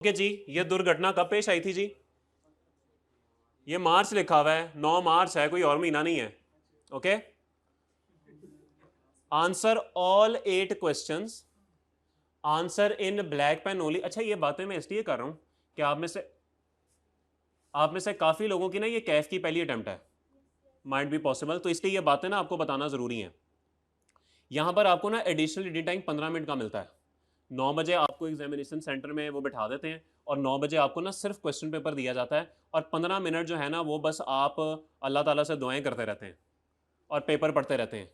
Okay जी, ये दुर्घटना कब पेश आई थी जी? ये मार्च लिखा हुआ है, 9 मार्च है, कोई और महीना नहीं है। Okay, answer all 8 questions, answer in black pen only. अच्छा, ये बातें मैं इसलिए कर रहा हूं कि आप में से काफी लोगों की ना ये कैफ की पहली अटेम्प्ट है, माइट बी पॉसिबल, तो इसलिए ये बातें ना आपको बताना जरूरी है। यहां पर आपको ना एडिशनल रीडिंग टाइम 15 मिनट का मिलता है। 9 बजे आपको एग्जामिनेशन सेंटर में वो बिठा देते हैं और 9 बजे आपको ना सिर्फ क्वेश्चन पेपर दिया जाता है, और 15 मिनट जो है ना वो बस आप अल्लाह ताला से दुआएं करते रहते हैं और पेपर पढ़ते रहते हैं।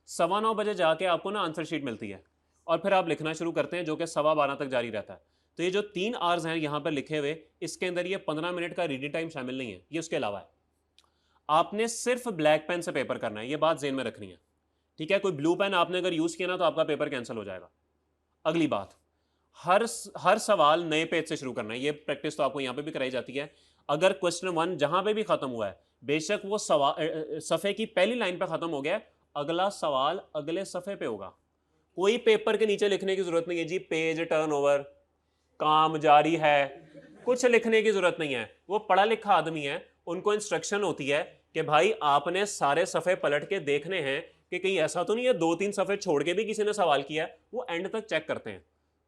9:15 बजे जाके आपको ना आंसर शीट मिलती है और फिर आप लिखना शुरू करते हैं, जो कि 12:15 तक जारी रहता है। तो ये जो 3 आवर्स हैं यहाँ पर लिखे हुए, इसके अंदर ये 15 मिनट का रीडिंग टाइम शामिल नहीं है, ये उसके अलावा है। आपने सिर्फ ब्लैक पेन से पेपर करना है, ये बात जेन में रखनी है, ठीक है? कोई ब्लू पेन आपने अगर यूज किया ना तो आपका पेपर कैंसिल हो जाएगा। अगली बात, हर हर सवाल नए पेज से शुरू करना है, ये प्रैक्टिस तो आपको यहां पे भी कराई जाती है। अगर क्वेश्चन 1 जहां पे भी खत्म हुआ है, बेशक वो सवाल सफ़े की पहली लाइन पे खत्म हो गया, अगला सवाल अगले सफ़े पे होगा। कोई पेपर के नीचे लिखने की जरूरत नहीं है जी, पेज टर्नओवर, काम जारी है, कुछ लिखने की जरूरत नहीं है। वो पढ़ा लिखा आदमी है, उनको इंस्ट्रक्शन होती है कि भाई आपने सारे सफ़े पलट के देखने हैं कि कहीं ऐसा तो नहीं है 2-3 सफ़े छोड़ के भी किसी ने सवाल किया है, वो एंड तक चेक करते हैं।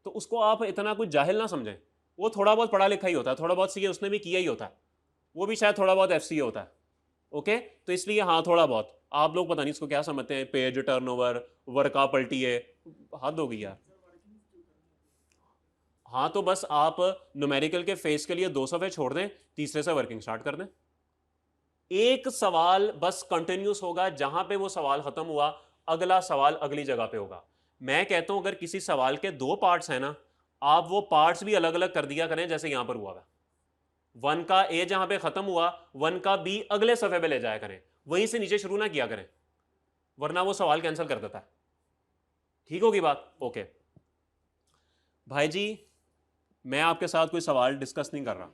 तो उसको आप इतना कुछ जाहिल ना समझें, वो थोड़ा बहुत पढ़ा लिखा ही होता है, थोड़ा बहुत सीए उसने भी किया ही होता है, वो भी शायद थोड़ा बहुत एफसीए होता है। ओके, तो इसलिए हाँ, थोड़ा बहुत आप लोग पता नहीं इसको क्या समझते हैं, पेज टर्नओवर, वर्का पलटी है, हद होगी यार। हाँ, तो बस आप न्यूमेरिकल के फेस के लिए 2 सफ़े छोड़ दें, तीसरे से वर्किंग स्टार्ट कर दें। एक सवाल बस कंटिन्यूस होगा, जहां पे वो सवाल खत्म हुआ अगला सवाल अगली जगह पे होगा। मैं कहता हूं अगर किसी सवाल के 2 पार्ट्स हैं ना, आप वो पार्ट्स भी अलग अलग कर दिया करें, जैसे यहां पर हुआ है। 1 का ए जहां पे खत्म हुआ, 1 का बी अगले सफ़े पे ले जाया करें, वहीं से नीचे शुरू ना किया करें, वरना वो सवाल कैंसिल कर देता है। ठीक होगी बात? ओके भाई जी, मैं आपके साथ कोई सवाल डिस्कस नहीं कर रहा,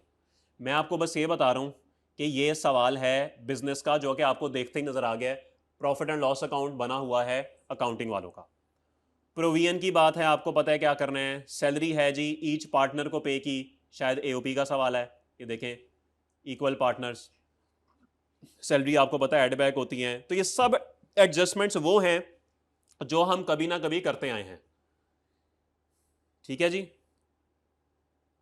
मैं आपको बस ये बता रहा हूं कि ये सवाल है बिजनेस का, जो कि आपको देखते ही नजर आ गया है। प्रॉफिट एंड लॉस अकाउंट बना हुआ है अकाउंटिंग वालों का। प्रोविजन की बात है, आपको पता है क्या करना है। सैलरी है जी, ईच पार्टनर को पे की, शायद एओपी का सवाल है, ये देखें, इक्वल पार्टनर्स, सैलरी आपको पता है एडबैक होती हैं। तो ये सब एडजस्टमेंट्स वो हैं जो हम कभी ना कभी करते आए हैं, ठीक है जी।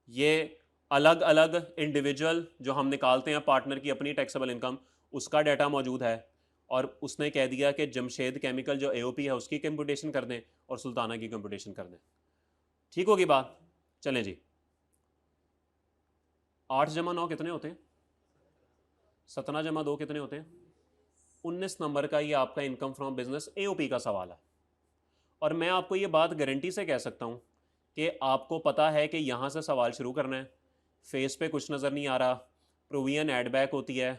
ये अलग अलग इंडिविजुअल जो हम निकालते हैं पार्टनर की अपनी टैक्सेबल इनकम, उसका डाटा मौजूद है। और उसने कह दिया कि जमशेद केमिकल जो एओपी है उसकी कंप्यूटेशन कर दें और सुल्ताना की कंप्यूटेशन कर दें। ठीक होगी बात? चलें जी। 8 × 9 कितने होते हैं? 17 × 2 कितने होते हैं? 19 नंबर का ये आपका इनकम फ्रॉम बिजनेस एओपी का सवाल है। और मैं आपको ये बात गारंटी से कह सकता हूँ कि आपको पता है कि यहाँ से सवाल शुरू करना है, फेस पे कुछ नज़र नहीं आ रहा, प्रोविजन एडबैक होती है,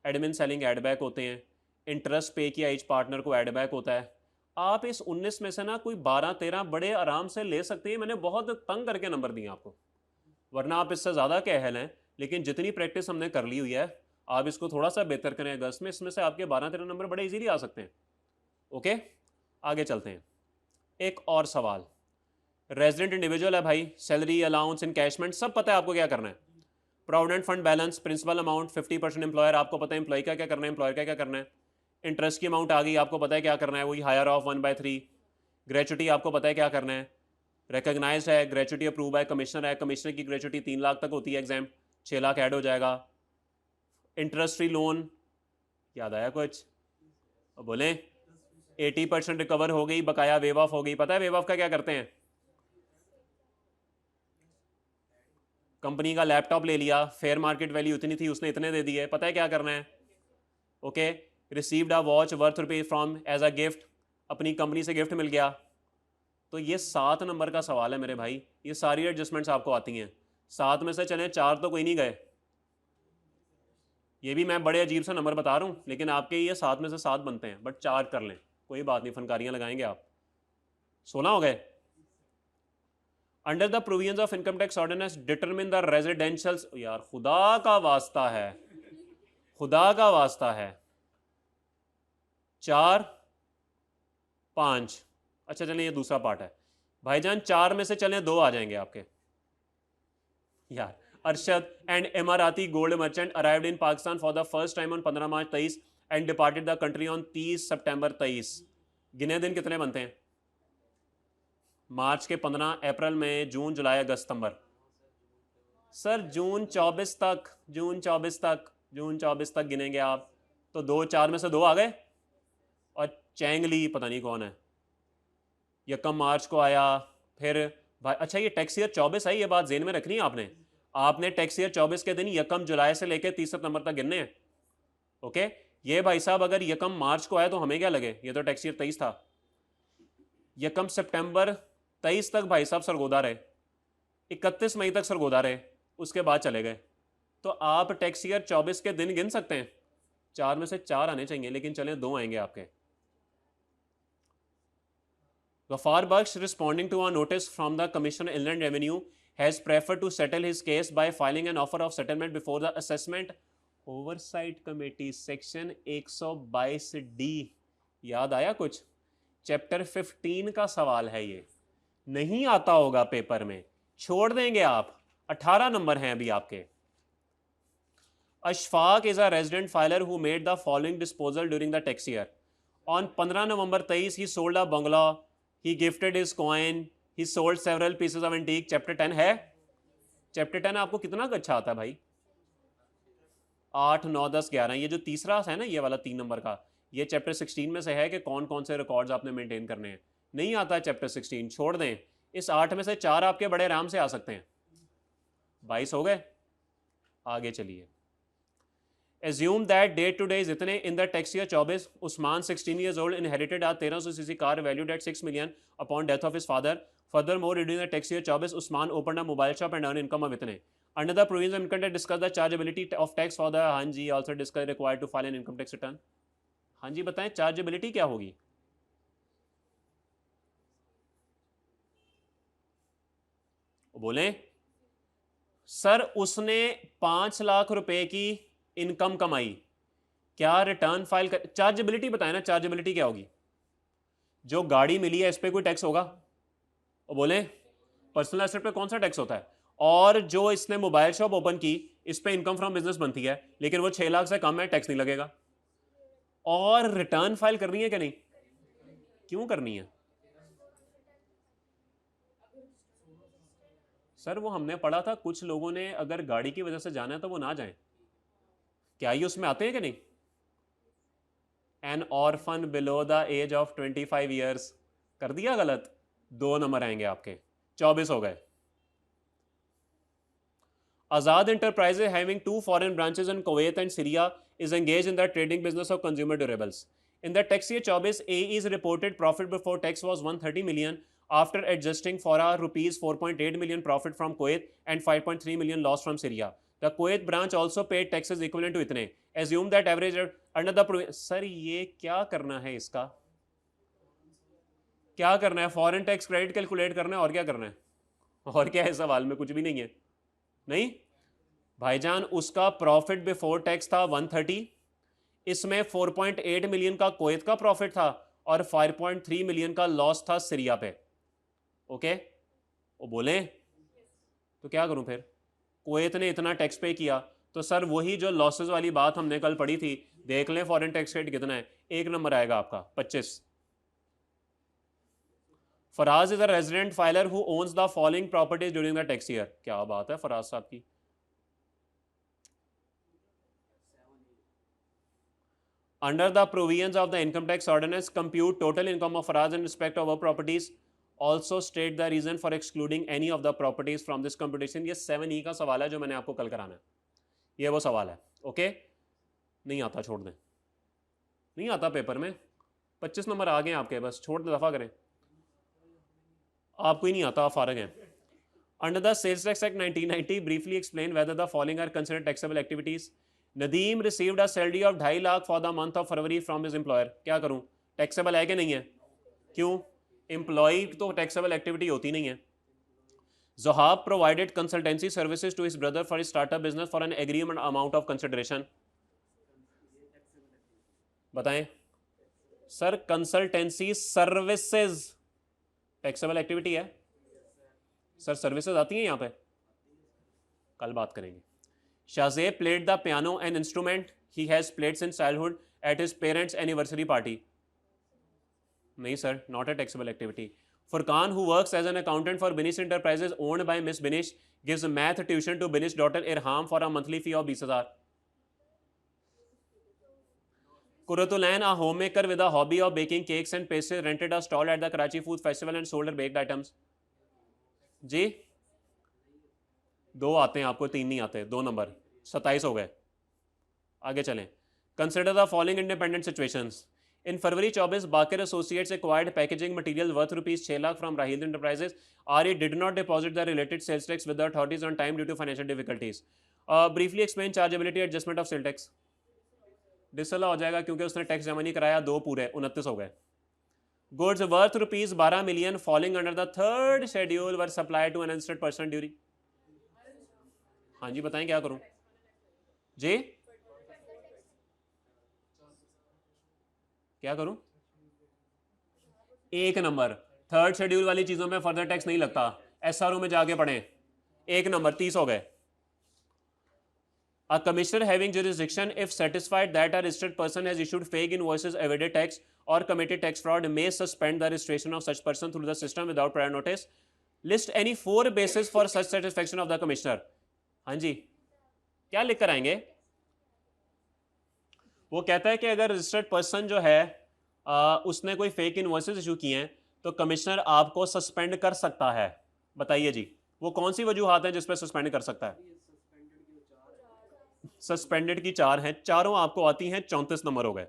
एडमिन सेलिंग एडबैक होते हैं, इंटरेस्ट पे किया ईच पार्टनर को एडबैक होता है। आप इस 19 में से ना कोई 12-13 बड़े आराम से ले सकते हैं। मैंने बहुत तंग करके नंबर दिए आपको, वरना आप इससे ज़्यादा कहल हैं, लेकिन जितनी प्रैक्टिस हमने कर ली हुई है, आप इसको थोड़ा सा बेहतर करें अगस्त में, इसमें से आपके 12-13 नंबर बड़े इजीली आ सकते हैं। ओके, आगे चलते हैं। एक और सवाल, रेजिडेंट इंडिविजुअल है भाई, सैलरी अलाउंस इनकैशमेंट सब पता है आपको क्या करना है। Provident fund balance, principal amount 50% employer, आपको पता है एम्प्लॉय का क्या करना है, एम्प्लॉयर का क्या करना है। इंटरेस्ट की अमाउंट आ गई, आपको पता है क्या करना है, वही हायर ऑफ 1/3। ग्रेचुटी आपको पता है क्या करना है, रिकॉग्नाइज्ड है, ग्रेचुटी अप्रूव है, कमिश्नर है, कमिश्नर की ग्रेचुटी 3 लाख तक होती है, एग्जाम 6 लाख ऐड हो जाएगा। इंटरेस्ट फ्री लोन, याद आया कुछ? बोलें। 80% रिकवर हो गई, बकाया वेव ऑफ हो गई। पता है वेव ऑफ का क्या करते हैं? कंपनी का लैपटॉप ले लिया, फेयर मार्केट वैल्यू इतनी थी, उसने इतने दे दिए, पता है क्या करना है? Okay, received a watch worth rupees from as a gift, अपनी कंपनी से गिफ्ट मिल गया। तो ये 7 नंबर का सवाल है मेरे भाई, ये सारी एडजस्टमेंट्स आपको आती हैं। 7 में से चले 4 तो कोई नहीं गए, ये भी मैं बड़े अजीब सा नंबर बता रहा हूँ, लेकिन आपके ये 7 में से 7 बनते हैं, बट 4 कर लें, कोई बात नहीं, फनकारियां लगाएंगे आप। 16 हो गए। Under the provisions of income tax ordinance determine the residential, यार खुदा का वास्ता है, खुदा का वास्ता है। 4, 5, अच्छा चलें ये दूसरा पार्ट है भाईजान, 4 में से चलें 2 आ जाएंगे आपके, यार, Arshad and Emirati gold merchant arrived in Pakistan for the first time on 15 March 23 and departed the country on 30 September 23। गिने दिन कितने बनते हैं? मार्च के 15, अप्रैल में, जून जुलाई अगस्त सितंबर। सर जून 24 तक, जून 24 तक, जून 24 तक गिनेंगे आप तो 2 4 में से 2 आ गए। और चैंगली पता नहीं कौन है, यकम मार्च को आया। फिर भाई अच्छा, ये टैक्स ईयर 24 है, ये बात जेन में रखनी है आपने। आपने टैक्स ईयर 24 के दिन यकम जुलाई से लेकर 30 सितंबर तक गिनने हैं। ओके, ये भाई साहब अगर यकम मार्च को आया तो हमें क्या लगे, ये तो टैक्स ईयर 23 था। यकम सितंबर 23 तक भाई साहब सरगोदा रहे, 31 मई तक सरगोदा रहे, उसके बाद चले गए। तो आप टैक्स ईयर 24 के दिन गिन सकते हैं, 4 में से 4 आने चाहिए, लेकिन चले 2 आएंगे आपके। Ghaffar Baksh, responding to a notice from the Commissioner Inland Revenue, has preferred to settle his case by filing an offer of settlement before the Assessment Oversight Committee, Section 122D। याद आया कुछ? चैप्टर 15 का सवाल है ये, नहीं आता होगा पेपर में, छोड़ देंगे आप। 18 नंबर हैं अभी आपके। Ashfaq is a resident filer who made the following disposal during the tax year. On 15 November 23, he sold a bungalow, he gifted his coin, he sold several pieces of antique. Chapter 10 है? Chapter 10 आपको कितना अच्छा आता है भाई? 8 9 10 11। ये जो तीसरा है ना, ये वाला 3 नंबर का, ये चैप्टर 16 में से है कि कौन कौन से रिकॉर्ड्स आपने मेंटेन करने हैं। नहीं आता है चैप्टर 16, छोड़ दें। इस 8 में से 4 आपके बड़े आराम से आ सकते हैं। 22 हो गए, आगे चलिए। Assume that date to day is इतने in the tax year 24, Usman 16 years old inherited a 1300cc car valued at 6 million upon death of his father. Furthermore, during the tax year 24, Usman opened a mobile shop and earned income of इतने. Under the provisions of income tax, discuss the chargeability of tax for the Hanji, also discuss required to file an income tax return. Hanji बताएं chargeability क्या होगी? बोलें sir, उसने 5 लाख रुपए की income कमाई, क्या रिटर्न फाइल कर? चार्जेबिलिटी बताए ना, चार्जेबिलिटी क्या होगी? जो गाड़ी मिली है इस पे कोई टैक्स होगा? और बोले पर्सनल एसेट पे कौन सा टैक्स होता है? और जो इसने मोबाइल शॉप ओपन की, इस पे इनकम फ्रॉम बिजनेस बनती है, लेकिन वो 6 लाख से कम है, टैक्स नहीं लगेगा। और रिटर्न फाइल करनी है कि नहीं? क्यों करनी है सर? वो हमने पढ़ा था, कुछ लोगों ने अगर गाड़ी की वजह से जाना है तो वो ना जाएं। क्या ये उसमें आते हैं कि नहीं? An orphan below the age of 25 years, कर दिया गलत, 2 नंबर आएंगे आपके। 24 हो गए। Azad Enterprises, having 2 foreign branches in Kuwait and Syria, is engaged in the trading business of consumer durables. In the tax year 24, AE's reported profit before tax was 130 million after adjusting for a rupees 4.8 million profit from Kuwait and 5.3 million loss from Syria. The Kuwait branch also paid taxes equivalent to इतने. Assume that average under the sir ये क्या करना है इसका? क्या करना है? Foreign tax credit calculate करना है, और क्या करना है? और क्या है सवाल में? कुछ भी नहीं है। नहीं भाईजान, उसका प्रॉफिट बिफोर टैक्स था 130, इसमें 4.8 मिलियन का कुवैत का प्रॉफिट था और 5.3 मिलियन का लॉस था सीरिया पे। ओके, वो बोले तो क्या करूं फिर? कुवैत ने इतना टैक्स पे किया, तो सर वही जो लॉसेस वाली बात हमने कल पढ़ी थी, देख लें फॉरेन टैक्स रेट कितना है, 1 नंबर आएगा आपका 25। Faraz is a resident filer who owns the following properties during the tax year. क्या बात है फराज साहब की। Under the provisions of the income tax ordinance, compute total income of Faraz in respect of our properties. Also state the reason for excluding any of the properties from this computation. ये 7E का सवाल है जो मैंने आपको कल कराना है, ये वो सवाल है। ओके, नहीं आता छोड़ दें, नहीं आता पेपर में। 25 नंबर आ गए आपके, बस छोड़ दे, दफा करें। आपको ही नहीं आता, आप फारग हैं। Under the Sales Tax Act 1990, briefly explain whether the following are considered taxable activities. Nadeem received a salary of 2.5 lakh for the month of February from his employer. क्या करूं? टैक्सेबल है कि नहीं है? क्यों? एम्प्लॉय तो टैक्सेबल एक्टिविटी होती नहीं है। Zohab provided consultancy services to his brother for his startup business for an agreement amount of consideration. बताएं sir, consultancy services taxable activity है? सर सर्विसेज आती हैं यहाँ पे? कल बात करेंगे। Shahzeb played the piano, an instrument he has played since childhood, at his parents' anniversary party. नहीं sir, not a taxable activity. Furqan, who works as an accountant for Binish Enterprises owned by Miss Binish, gives math tuition to Binish's daughter Irham for a monthly fee of 20,000. Kuratulain, a homemaker with a hobby of baking cakes and pastries, rented a stall at the Karachi Food Festival and sold her baked items. जी 2 आते हैं आपको, 3 नहीं आते, 2 number, 27 हो गए। आगे चलें। Consider the following independent situations. In February 24 Baqar associates acquired packaging material worth ₹6 lakh from Raheel enterprises. Are did not deposit the related sales tax with the authorities on time due to financial difficulties. Briefly explain chargeability adjustment of sale tax. डिसला हो जाएगा क्योंकि उसने tax जमा नहीं कराया, 2 पूरे 29 हो गए। Goods worth ₹12 million falling under the third schedule were supply to an unregistered person during. हाँ जी बताएं क्या करूं जी, क्या करूं? 1 नंबर, थर्ड शेड्यूल वाली चीजों में फर्दर टैक्स नहीं लगता, एसआरओ में जाके पढ़ें। 1 नंबर 30 हो गए। A commissioner having jurisdiction, if satisfied that a registered person has issued fake invoices, evaded tax, or committed tax fraud, may suspend the registration of such person through the system without prior notice. List any 4 bases for such satisfaction of the commissioner. हाँ जी, क्या लिख कर आएंगे? वो कहता है कि अगर रजिस्टर्ड पर्सन जो है उसने कोई फेक इनवॉइसेस इशू किए हैं तो कमिश्नर आपको सस्पेंड कर सकता है। बताइए जी, वो कौन सी वजूहात हैं जिस पर सस्पेंड कर सकता है? सस्पेंडेड की 4 हैं, चारों आपको आती हैं, 34 नंबर हो गए।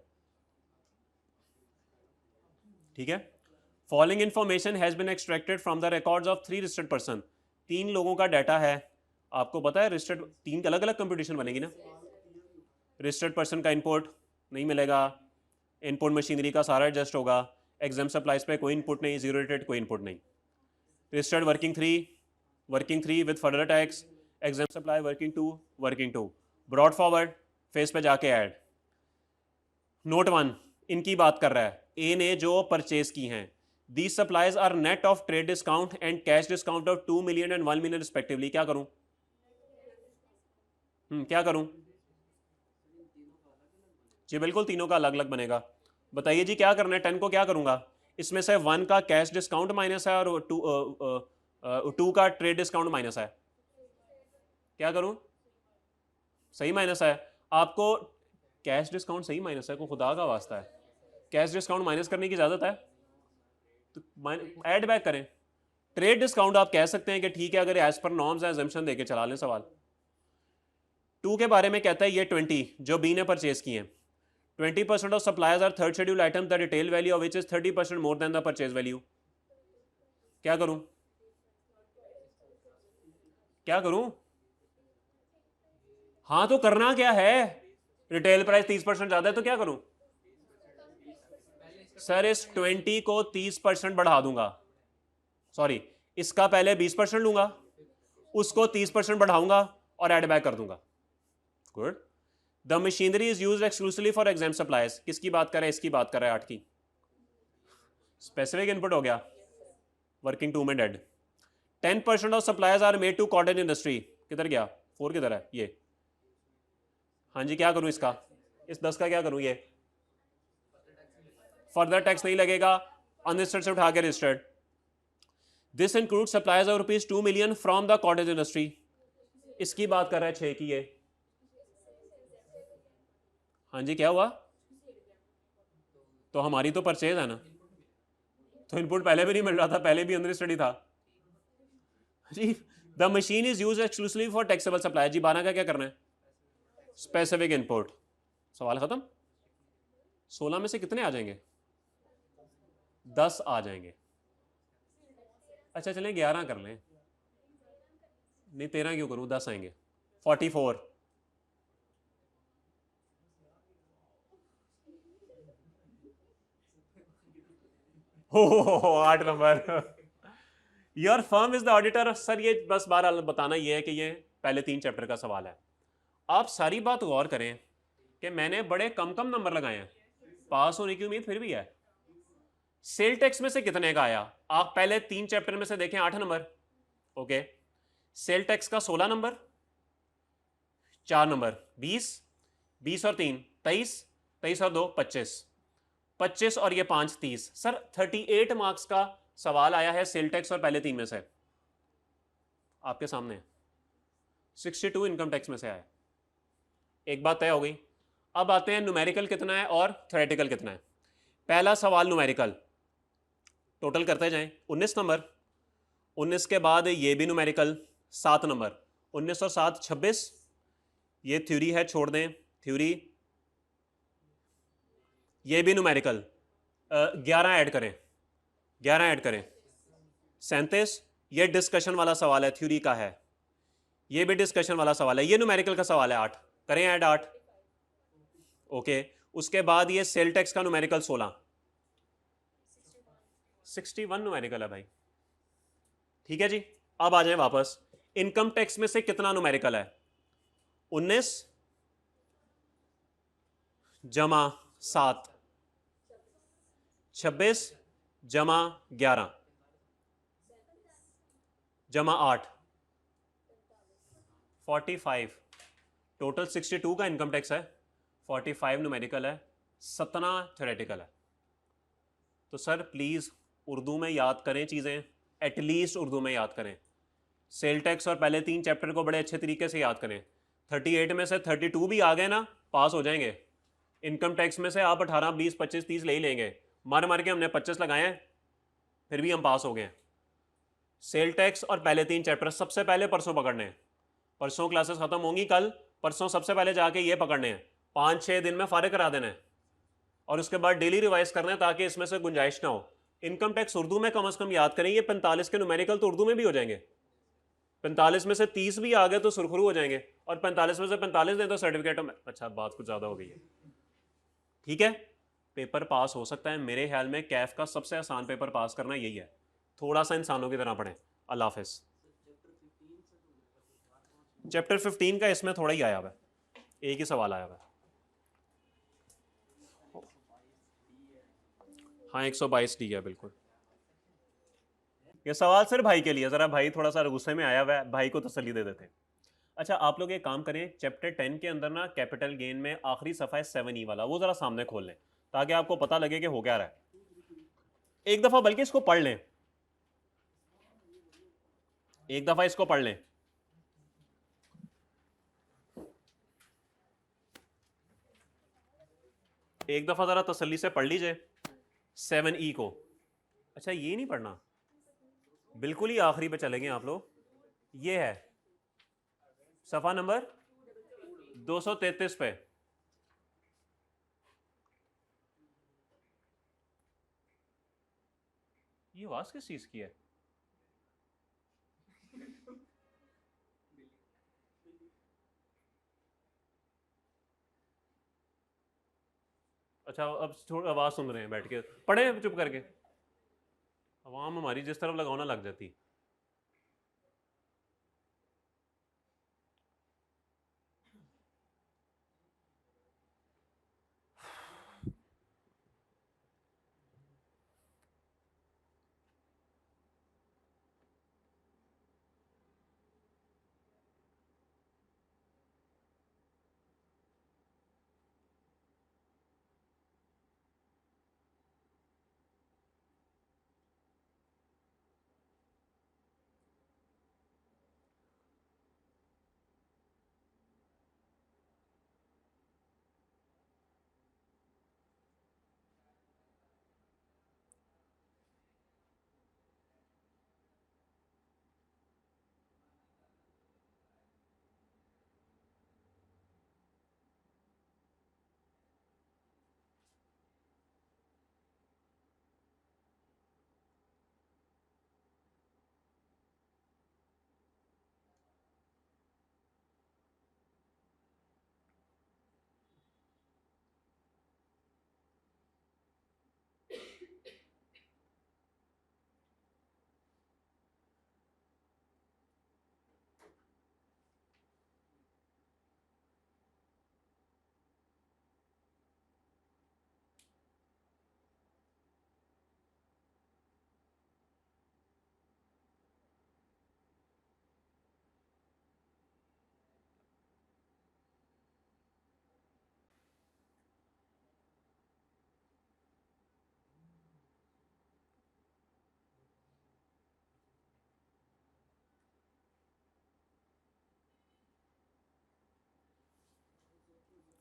ठीक है। Following information has been extracted from the records of 3 registered person. 3 लोगों का डाटा है, आपको पता है रजिस्टर्ड 3 अलग अलग कंप्यूटेशन बनेगी ना। रजिस्टर्ड पर्सन का इनपुट नहीं मिलेगा, इनपुट मशीनरी का सारा एडजस्ट होगा, एग्जाम सप्लाइज पे कोई इनपुट नहीं, जीरो रेटेड कोई इनपुट नहीं। Registered working 3 with further tax, exempt supply working 2, brought forward face पे जाके ऐड। नोट 1 इनकी बात कर रहा है, ए ने जो परचेज की हैं, these supplies are net of trade discount and cash discount of 2 million and 1 million respectively. क्या करूं? क्या करूं जी? बिल्कुल तीनों का अलग अलग बनेगा। बताइए जी क्या करना है? 10 को क्या करूंगा? इसमें से 1 का कैश डिस्काउंट माइनस है और 2 का ट्रेड डिस्काउंट माइनस है। क्या करूं? सही माइनस है। आपको कैश डिस्काउंट सही माइनस है, को खुदा का वास्ता है, कैश डिस्काउंट माइनस करने की इजाजत है तो ऐड बैक करें। ट्रेड डिस्काउंट आप कह सकते हैं कि ठीक है अगर एज पर नॉर्म्स एजम्पशन देके चला लें सवाल। 2 के बारे में कहता है ये 20 जो बी ने परचेज किए हैं, 20% of suppliers are third schedule item, the retail value of which is 30% more than the purchase value. क्या करूं? क्या करूं? हाँ तो करना क्या है? रिटेल प्राइस 30% ज्यादा है तो क्या करूं? सर इस 20 को 30% बढ़ा दूंगा, सॉरी इसका पहले 20% लूंगा, उसको 30% बढ़ाऊंगा और एड बैक कर दूंगा। Good. The machinery is used exclusively for exam supplies. किसकी बात कर रहा है? इसकी बात कर रहा है 8 की। स्पेसिफिक इनपुट हो गया, वर्किंग 2 में डेड। 10% of suppliers are made to cottage industry. किधर गया? 4 किधर है? ये। हाँ जी क्या करूं इसका? इस 10 का क्या करूं? ये फर्दर टैक्स नहीं लगेगा, अनरजिस्टर्ड से उठा के registered. This include suppliers of ₹2 million from the cottage industry. इसकी बात कर रहा है 6 की ये। हाँ जी क्या हुआ? तो हमारी तो परचेज है ना, तो इनपुट पहले भी नहीं मिल रहा था, पहले भी अंदर स्टडी था जी। The machine is use exclusively for taxable supply. जी 12 का क्या करना है? Specific input. सवाल खत्म। 16 में से कितने आ जाएंगे? 10 आ जाएंगे। अच्छा चलें 11 कर लें, नहीं 13 क्यों करूं, 10 आएंगे। 44। हो 8 number. Your firm is the auditor. Sir ये बस बार बताना ये है कि ये पहले 3 चैप्टर का सवाल है। आप सारी बात गौर करें कि मैंने बड़े कम नंबर लगाए हैं, पास होने की उम्मीद फिर भी है। सेल टैक्स में से कितने का आया? आप पहले 3 चैप्टर में से देखें 8 नंबर, ओके। सेल टैक्स का 16 नंबर, 4 नंबर 20, 20 और 3 23, 23 और 2 25, 25 और ये 5 30। सर 38 मार्क्स का सवाल आया है सेल टैक्स और पहले 3 में से, आपके सामने 62 इनकम टैक्स में से आया। एक बात तय हो गई। अब आते हैं न्यूमेरिकल कितना है और थ्योरेटिकल कितना है। पहला सवाल न्यूमेरिकल, टोटल करते जाएं 19 नंबर, 19 के बाद ये भी न्यूमेरिकल 7 नंबर, 19 और 7 26, ये थ्योरी है छोड़ दें, थ्योरी, ये भी न्यूमेरिकल 11 ऐड करें, 11 ऐड करें 37, ये डिस्कशन वाला सवाल है, थ्योरी का है, ये भी डिस्कशन वाला सवाल है, ये न्यूमेरिकल का सवाल है 8, करें ऐड 8। ओके, उसके बाद ये सेल टैक्स का न्यूमेरिकल 16, 61 न्यूमेरिकल है भाई। ठीक है जी, अब आ जाए वापस, इनकम टैक्स में से कितना न्यूमेरिकल है? 19 जमा 7, 26 जमा 11 जमा 8, 45, टोटल 62 का इनकम टैक्स है, 45 न्यूमेरिकल है, 17 थ्योरेटिकल है। तो सर प्लीज़ उर्दू में याद करें चीज़ें, एटलीस्ट उर्दू में याद करें, सेल टैक्स और पहले 3 चैप्टर को बड़े अच्छे तरीके से याद करें। 38 में से 32 भी आ गए ना, पास हो जाएंगे। इनकम टैक्स में से आप 18 20 25 30 ले ही लेंगे, मार मार के हमने 25 लगाए हैं, फिर भी हम पास हो गए। सेल टैक्स और पहले 3 चैप्टर सबसे पहले परसों पकड़ने हैं, परसों क्लासेस खत्म होंगी कल, परसों सबसे पहले जाके ये पकड़ने हैं, 5-6 दिन में फारिग करा देना है, और उसके बाद डेली रिवाइज करना है ताकि इसमें से गुंजाइश ना हो। इनकम टैक्स उर्दू में कम से कम याद करें, ये 45 के न्यूमेरिकल तो उर्दू में भी हो जाएंगे, 45 में से 30 भी आ गए तो सुरखरू हो जाएंगे, और 45 में से 45 दें तो सर्टिफिकेट में। अच्छा बात कुछ ज़्यादा हो गई है, ठीक है, पेपर पास हो सकता है। मेरे ख्याल में कैफ का सबसे आसान पेपर पास करना यही है, थोड़ा सा इंसानों की तरह पढ़ें। अल्लाह हाफिज़। चैप्टर 15 का इसमें थोड़ा ही आया हुआ है, एक ही सवाल आया हुआ है। हाँ 122 डी है बिल्कुल। ये सवाल सिर्फ भाई के लिए, ज़रा भाई थोड़ा सा गुस्से में आया हुआ है, भाई को तसल्ली दे देते हैं। अच्छा आप लोग एक काम करें, चैप्टर 10 के अंदर ना कैपिटल गेन में आखिरी सफ़ा है 7E वाला, वो ज़रा सामने खोल लें ताकि आपको पता लगे कि हो क्या रहा है। एक दफ़ा बल्कि इसको पढ़ लें, एक दफ़ा इसको पढ़ लें। एक दफ़ा ज़रा तसल्ली से पढ़ लीजिए 7E को। अच्छा ये नहीं पढ़ना, बिल्कुल ही आखिरी पे चलेंगे आप लोग, ये है सफ़ा नंबर 233 पे। ये आवाज़ किस चीज़ की है? अच्छा अब थोड़ी आवाज़ सुन रहे हैं बैठ के, पढ़े चुप करके, आवाम हमारी जिस तरफ लगाना लग जाती।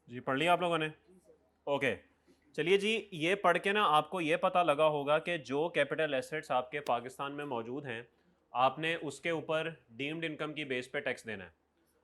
जी पढ़ लिया आप लोगों ने? ओके चलिए जी, ये पढ़ के ना आपको ये पता लगा होगा कि जो कैपिटल एसेट्स आपके पाकिस्तान में मौजूद हैं आपने उसके ऊपर डीम्ड इनकम की बेस पे टैक्स देना है।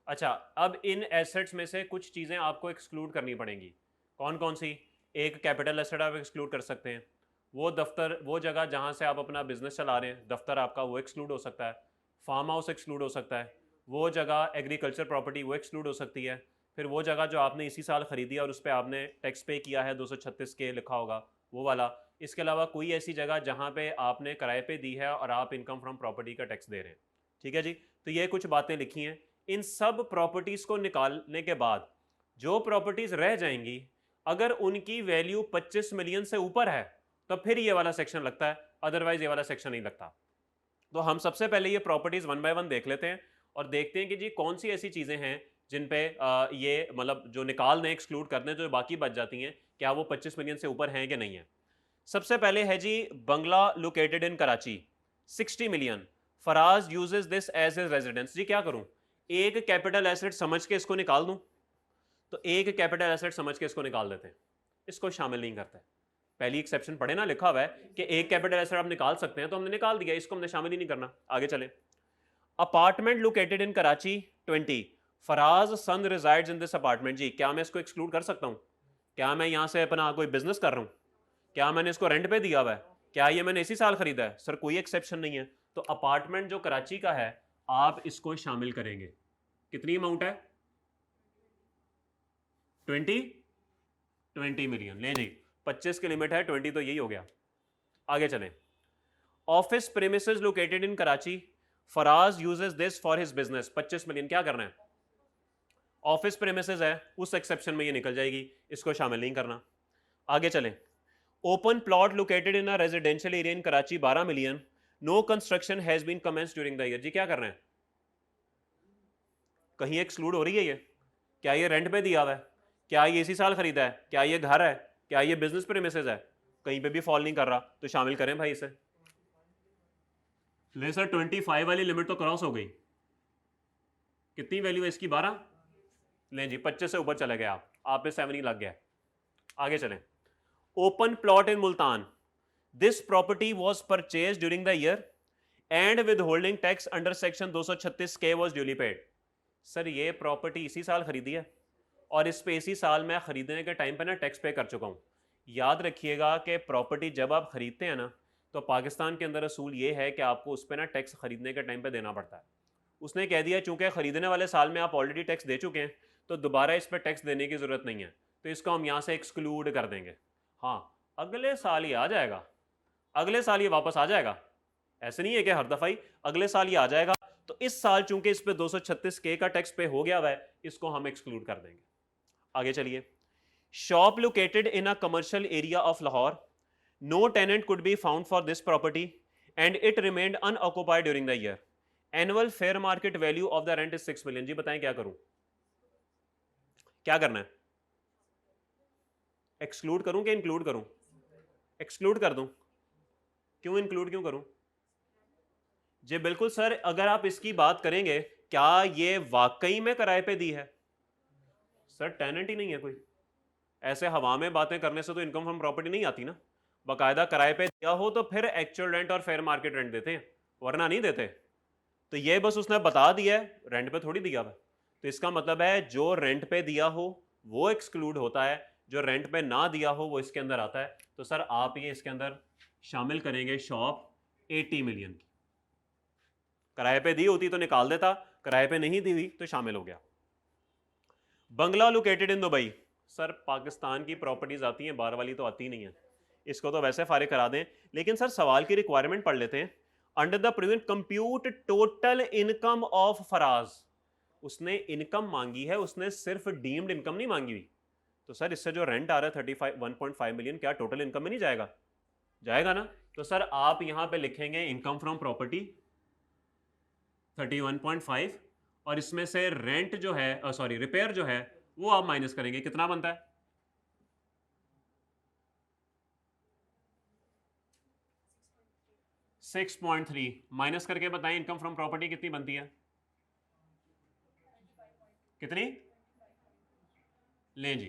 अच्छा, अब इन एसेट्स में से कुछ चीज़ें आपको एक्सक्लूड करनी पड़ेंगी। कौन कौन सी? एक कैपिटल एसेट आप एक्सक्लूड कर सकते हैं, वो दफ्तर, वो जगह जहाँ से आप अपना बिजनेस चला रहे हैं, दफ्तर आपका, वो एक्सक्लूड हो सकता है। फार्म हाउस एक्सक्लूड हो सकता है। वो जगह एग्रीकल्चर प्रॉपर्टी वो एक्सक्लूड हो सकती है। फिर वो जगह जो आपने इसी साल खरीदी है और उस पर आपने टैक्स पे किया है 236 के लिखा होगा, वो वाला। इसके अलावा कोई ऐसी जगह जहाँ पे आपने किराए पे दी है और आप इनकम फ्रॉम प्रॉपर्टी का टैक्स दे रहे हैं। ठीक है जी, तो ये कुछ बातें लिखी हैं। इन सब प्रॉपर्टीज़ को निकालने के बाद जो प्रॉपर्टीज़ रह जाएंगी, अगर उनकी वैल्यू 25 मिलियन से ऊपर है तो फिर ये वाला सेक्शन लगता है, अदरवाइज ये वाला सेक्शन नहीं लगता। तो हम सबसे पहले ये प्रॉपर्टीज़ वन बाय वन देख लेते हैं और देखते हैं कि जी कौन सी ऐसी चीज़ें हैं जिन पे ये मतलब जो निकाल दें, एक्सक्लूड कर दें, जो बाकी बच जाती हैं, क्या वो 25 मिलियन से ऊपर हैं कि नहीं है। सबसे पहले है जी bungalow located in Karachi, 60 million. Faraz uses this as a residence. जी क्या करूं, एक कैपिटल एसेट समझ के इसको निकाल दूं? तो एक कैपिटल एसेट समझ के इसको निकाल देते हैं, इसको शामिल नहीं करते। पहली एक्सेप्शन पढ़े ना, लिखा हुआ है कि एक कैपिटल एसेट आप निकाल सकते हैं, तो हमने निकाल दिया, इसको हमने शामिल ही नहीं करना। आगे चले। Apartment located in Karachi 20, Faraz son resides in this apartment. जी क्या मैं इसको एक्सक्लूड कर सकता हूं? क्या मैं यहां से अपना कोई बिजनेस कर रहा हूं? क्या मैंने इसको रेंट पे दिया हुआ है? क्या ये मैंने इसी साल खरीदा है? सर कोई एक्सेप्शन नहीं है। तो अपार्टमेंट जो कराची का है आप इसको शामिल करेंगे। कितनी अमाउंट है? 20, 20 मिलियन। ले जी, 25 की लिमिट है, 20 तो यही हो गया। आगे चलें। Office premises located in Karachi, Faraz uses this for his business, 25 million. क्या करना है? ऑफिस प्रेमिसेस है, उस एक्सेप्शन में ये निकल जाएगी, इसको शामिल नहीं करना। आगे चलें। Open plot located in a residential area in Karachi, 12 million. No construction has been commenced during the year. जी क्या करना है? कहीं एक्सक्लूड हो रही है ये? क्या ये रेंट पे दिया हुआ है? क्या ये इसी साल खरीदा है? क्या ये घर है? क्या ये बिजनेस प्रेमिसेस है? कहीं पे भी फॉल नहीं कर रहा, तो शामिल करें भाई इसे। ले सर, 25 वाली लिमिट तो क्रॉस हो गई। कितनी वैल्यू है इसकी? 12। लें जी, 25 से ऊपर चले गए आप पे 7 ही लग गया। आगे चलें। Open plot in Multan, this property was purchase during the year and with holding tax under section 236 के वॉज ड्यूली पेड। सर ये प्रॉपर्टी इसी साल खरीदी है और इस पे इसी साल मैं खरीदने के टाइम पे ना टैक्स पे कर चुका हूँ। याद रखिएगा कि प्रॉपर्टी जब आप खरीदते हैं ना, तो पाकिस्तान के अंदर असूल ये है कि आपको उस पर ना टैक्स खरीदने के टाइम पे देना पड़ता है। उसने कह दिया चूंकि खरीदने वाले साल में आप ऑलरेडी टैक्स दे चुके हैं, तो दोबारा इस पर टैक्स देने की ज़रूरत नहीं है, तो इसको हम यहाँ से एक्सक्लूड कर देंगे। हाँ, अगले साल ही आ जाएगा, अगले साल ये वापस आ जाएगा। ऐसे नहीं है कि हर दफ़ा ही, अगले साल ये आ जाएगा। तो इस साल चूंकि इस पे 236 के का टैक्स पे हो गया हुआ है, इसको हम एक्सक्लूड कर देंगे। आगे चलिए। Shop located in a commercial area of Lahore, no tenant could be found for this property and it remained unoccupied during the year. Annual fair market value of the rent is 6 million. जी बताएं क्या करूं? क्या करना है? Exclude करूं कि include करूं? एक्सक्लूड कर दूं? क्यों इंक्लूड क्यों करूं? जी बिल्कुल सर, अगर आप इसकी बात करेंगे, क्या ये वाकई में किराए पे दी है? सर टेनेंट ही नहीं है कोई। ऐसे हवा में बातें करने से तो इनकम फ्रॉम प्रॉपर्टी नहीं आती ना। बाकायदा किराए पे दिया हो तो फिर एक्चुअल रेंट और फेयर मार्केट रेंट देते हैं, वरना नहीं देते। तो ये बस उसने बता दिया है, रेंट पे थोड़ी दिया हुआ। तो इसका मतलब है जो रेंट पे दिया हो वो एक्सक्लूड होता है, जो रेंट पे ना दिया हो वो इसके अंदर आता है। तो सर आप ये इसके अंदर शामिल करेंगे शॉप 80 मिलियन की। किराए पे दी होती तो निकाल देता, किराए पे नहीं दी हुई तो शामिल हो गया। Bungalow located in Dubai, sir Pakistan की प्रॉपर्टीज आती हैं, बाहर वाली तो आती नहीं है, इसको तो वैसे फारिग करा दें। लेकिन सर सवाल की रिक्वायरमेंट पढ़ लेते हैं। Under the previous compute total income of Faraz, उसने इनकम मांगी है, उसने सिर्फ डीम्ड इनकम नहीं मांगी हुई। तो सर इससे जो रेंट आ रहा है 1.5 मिलियन, क्या टोटल इनकम में नहीं जाएगा? जाएगा ना। तो सर आप यहां पे लिखेंगे इनकम फ्रॉम प्रॉपर्टी 31.5, और इसमें से रेंट जो है, सॉरी रिपेयर जो है, वो आप माइनस करेंगे। कितना बनता है? 6.3 माइनस करके बताएं इनकम फ्रॉम प्रॉपर्टी कितनी बनती है? कितनी? लें जी,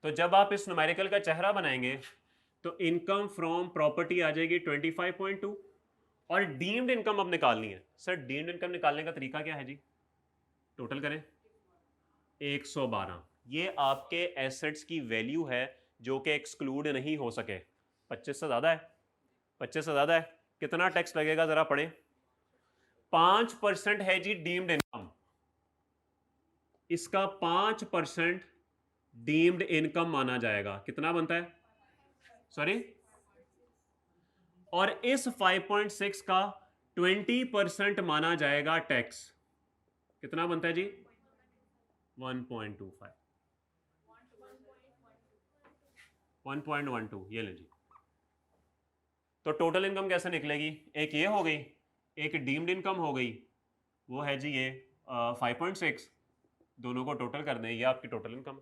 तो जब आप इस न्यूमेरिकल का चेहरा बनाएंगे तो इनकम फ्रॉम प्रॉपर्टी आ जाएगी 25.2 और डीम्ड इनकम अब निकालनी है। सर डीम्ड इनकम निकालने का तरीका क्या है जी? टोटल करें 112, ये आपके एसेट्स की वैल्यू है जो कि एक्सक्लूड नहीं हो सके। 25 से ज़्यादा है, 25 से ज़्यादा है, कितना टैक्स लगेगा ज़रा पढ़ें। 5% है जी डीम्ड इनकम, इसका 5% डीम्ड इनकम माना जाएगा। कितना बनता है? सॉरी, और इस 5.6 का 20% माना जाएगा टैक्स। कितना बनता है जी? 1.25, 1.12, ये ले जी। तो टोटल इनकम कैसे निकलेगी? एक ये हो गई, एक डीम्ड इनकम हो गई, वो है जी ये 5.6, दोनों को टोटल कर दें, ये आपकी टोटल इनकम।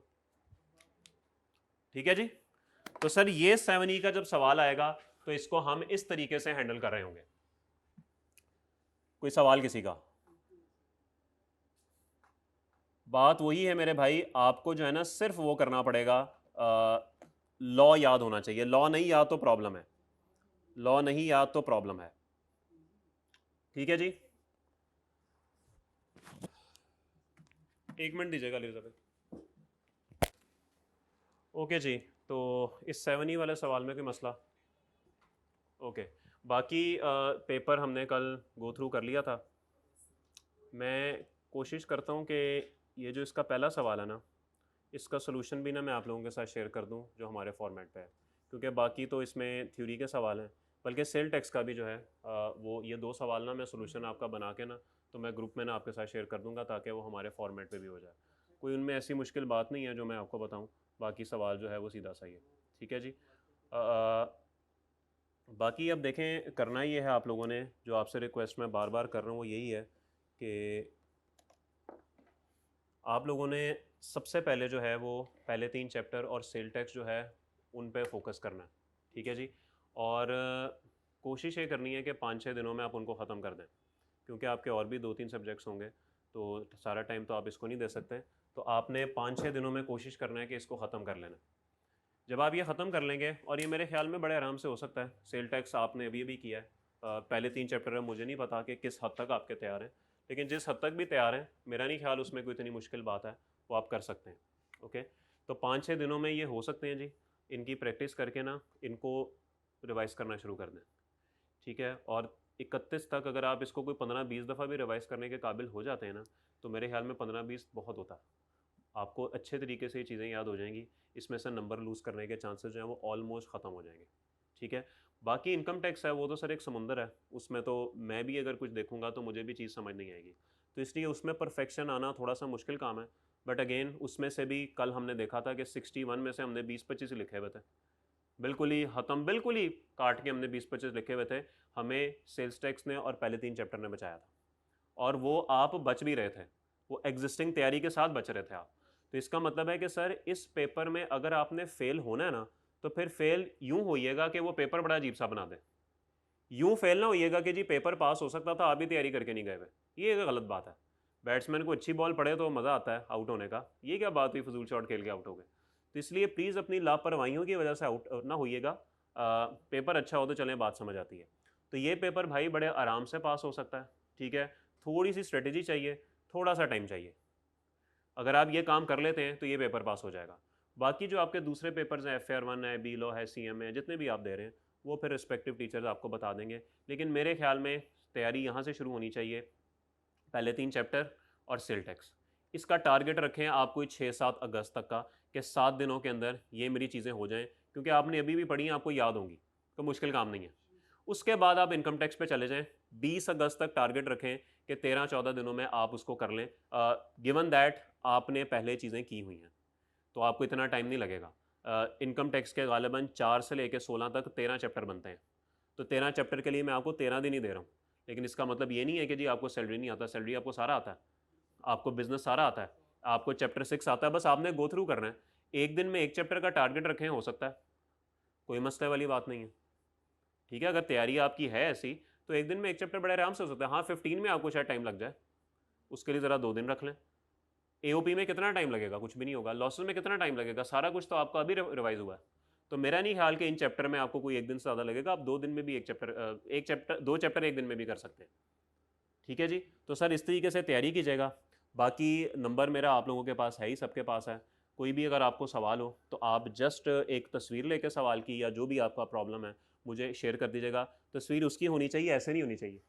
ठीक है जी। तो सर ये 7E का जब सवाल आएगा तो इसको हम इस तरीके से हैंडल कर रहे होंगे। कोई सवाल किसी का? बात वही है मेरे भाई, आपको जो है ना सिर्फ वो करना पड़ेगा, लॉ याद होना चाहिए। लॉ नहीं याद तो प्रॉब्लम है, लॉ नहीं याद तो प्रॉब्लम है। ठीक है जी, एक मिनट दीजिएगा एलिजाबेथ। ओके जी, तो इस 7E वाले सवाल में कोई मसला? ओके, बाकी पेपर हमने कल गो थ्रू कर लिया था। मैं कोशिश करता हूँ कि ये जो इसका पहला सवाल है ना, इसका सोल्यूशन भी ना मैं आप लोगों के साथ शेयर कर दूँ जो हमारे फॉर्मेट पे है, क्योंकि बाकी तो इसमें थ्योरी के सवाल हैं, बल्कि सेल टैक्स का भी जो है वो ये 2 सवाल ना मैं सोल्यूशन आपका बना के ना तो मैं ग्रुप में ना आपके साथ शेयर कर दूंगा ताकि वो हमारे फॉर्मेट पे भी हो जाए। कोई उनमें ऐसी मुश्किल बात नहीं है जो मैं आपको बताऊँ, बाकी सवाल जो है वो सीधा सा ही है। ठीक है जी। बाकी अब देखें, करना ये है आप लोगों ने, जो आपसे रिक्वेस्ट मैं बार बार कर रहा हूँ वो यही है कि आप लोगों ने सबसे पहले जो है वो पहले 3 चैप्टर और सेल टैक्स जो है उन पे फोकस करना है। ठीक है जी। और कोशिश ये करनी है कि 5-6 दिनों में आप उनको ख़त्म कर दें, क्योंकि आपके और भी 2-3 सब्जेक्ट्स होंगे तो सारा टाइम तो आप इसको नहीं दे सकते। तो आपने 5-6 दिनों में कोशिश करना है कि इसको ख़त्म कर लेना। जब आप ये ख़त्म कर लेंगे, और ये मेरे ख्याल में बड़े आराम से हो सकता है, सेल टैक्स आपने अभी अभी किया है, पहले 3 चैप्टर है, मुझे नहीं पता कि किस हद तक आपके तैयार हैं, लेकिन जिस हद तक भी तैयार हैं मेरा नहीं ख्याल उसमें कोई इतनी मुश्किल बात है, वो आप कर सकते हैं। ओके, तो 5-6 दिनों में ये हो सकते हैं जी। इनकी प्रैक्टिस करके ना इनको रिवाइज़ करना शुरू कर दें। ठीक है, और 31 तक अगर आप इसको कोई 15-20 दफ़ा भी रिवाइज़ करने के काबिल हो जाते हैं ना, तो मेरे ख्याल में 15-20 बहुत होता है, आपको अच्छे तरीके से ये चीज़ें याद हो जाएंगी। इसमें से नंबर लूज़ करने के चांसेस जो हैं वो ऑलमोस्ट ख़त्म हो जाएंगे। ठीक है, बाकी इनकम टैक्स है वो तो सर एक समुंदर है, उसमें तो मैं भी अगर कुछ देखूंगा तो मुझे भी चीज़ समझ नहीं आएगी, तो इसलिए उसमें परफेक्शन आना थोड़ा सा मुश्किल काम है। बट अगेन उसमें से भी कल हमने देखा था कि 61 में से हमने 20-25 लिखे हुए थे, बिल्कुल ही ख़त्म, बिल्कुल ही काट के हमने 20-25 लिखे हुए थे। हमें सेल्स टैक्स ने और पहले 3 चैप्टर ने बचाया था, और वो आप बच भी रहे थे, वो एग्जिस्टिंग तैयारी के साथ बच रहे थे आप। तो इसका मतलब है कि सर इस पेपर में अगर आपने फेल होना है ना, तो फिर फेल यूं होइएगा कि वो पेपर बड़ा अजीब सा बना दे। यूं फेल ना होइएगा कि जी पेपर पास हो सकता था, आप भी तैयारी करके नहीं गए हुए, ये एक गलत बात है। बैट्समैन को अच्छी बॉल पड़े तो मज़ा आता है आउट होने का, ये क्या बात हुई फजूल शॉट खेल के आउट हो गए। तो इसलिए प्लीज़ अपनी लापरवाहियों की वजह से आउट ना होइएगा। पेपर अच्छा हो तो चलें, बात समझ आती है। तो ये पेपर भाई बड़े आराम से पास हो सकता है। ठीक है, थोड़ी सी स्ट्रेटेजी चाहिए, थोड़ा सा टाइम चाहिए। अगर आप ये काम कर लेते हैं तो ये पेपर पास हो जाएगा। बाकी जो आपके दूसरे पेपर्स हैं, FAR 1 है, बी लॉ है, CM है, जितने भी आप दे रहे हैं वो फिर रिस्पेक्टिव टीचर्स आपको बता देंगे। लेकिन मेरे ख्याल में तैयारी यहाँ से शुरू होनी चाहिए, पहले 3 चैप्टर और सेल टैक्स। इसका टारगेट रखें आप कोई 6-7 अगस्त तक का, कि 7 दिनों के अंदर ये मेरी चीज़ें हो जाएं, क्योंकि आपने अभी भी पढ़ी हैं, आपको याद होंगी, तो मुश्किल काम नहीं है। उसके बाद आप इनकम टैक्स पे चले जाएं। 20 अगस्त तक टारगेट रखें कि 13-14 दिनों में आप उसको कर लें, गिवन दैट आपने पहले चीज़ें की हुई हैं तो आपको इतना टाइम नहीं लगेगा। इनकम टैक्स के गालिबन 4 से लेकर 16 तक 13 चैप्टर बनते हैं, तो 13 चैप्टर के लिए मैं आपको 13 दिन ही दे रहा हूँ। लेकिन इसका मतलब ये नहीं है कि जी आपको सैलरी नहीं आता, सैलरी आपको सारा आता है, आपको बिजनेस सारा आता है, आपको चैप्टर 6 आता है, बस आपने गो थ्रू करना है। एक दिन में एक चैप्टर का टारगेट रखें, हो सकता है, कोई मसले वाली बात नहीं है। ठीक है, अगर तैयारी आपकी है ऐसी तो एक दिन में एक चैप्टर बड़े आराम से हो सकता है। हाँ, 15 में आपको शायद टाइम लग जाए, उसके लिए ज़रा 2 दिन रख लें। एओपी में कितना टाइम लगेगा, कुछ भी नहीं होगा। लॉसेस में कितना टाइम लगेगा, सारा कुछ तो आपका अभी रिवाइज हुआ है। तो मेरा नहीं ख्याल कि इन चैप्टर में आपको कोई एक दिन से ज़्यादा लगेगा, आप 2 दिन में भी दो चैप्टर एक दिन में भी कर सकते हैं। ठीक है जी। तो सर इस तरीके से तैयारी कीजिएगा। बाकी नंबर मेरा आप लोगों के पास है ही, सबके पास है। कोई भी अगर आपको सवाल हो तो आप जस्ट एक तस्वीर लेके सवाल की या जो भी आपका प्रॉब्लम है मुझे शेयर कर दीजिएगा। तस्वीर उसकी होनी चाहिए, ऐसे नहीं होनी चाहिए।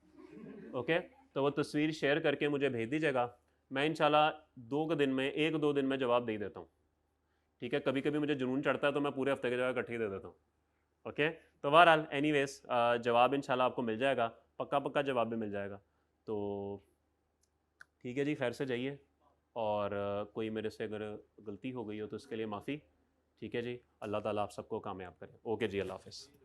ओके, तो वो तस्वीर शेयर करके मुझे भेज दीजिएगा। मैं इंशाल्लाह 2 दिन में, 1-2 दिन में जवाब दे देता हूँ। ठीक है, कभी कभी मुझे जुनून चढ़ता है तो मैं पूरे हफ्ते की जगह इकट्ठे ही दे देता हूँ। ओके, तो बहरहाल एनीवेज जवाब इंशाल्लाह आपको मिल जाएगा, पक्का पक्का जवाब भी मिल जाएगा। तो ठीक है जी, खैर से जाइए। और कोई मेरे से अगर गलती हो गई हो तो उसके लिए माफ़ी। ठीक है जी, अल्लाह ताला आप सबको कामयाब करे। ओके जी, अल्लाह हाफ़िज़।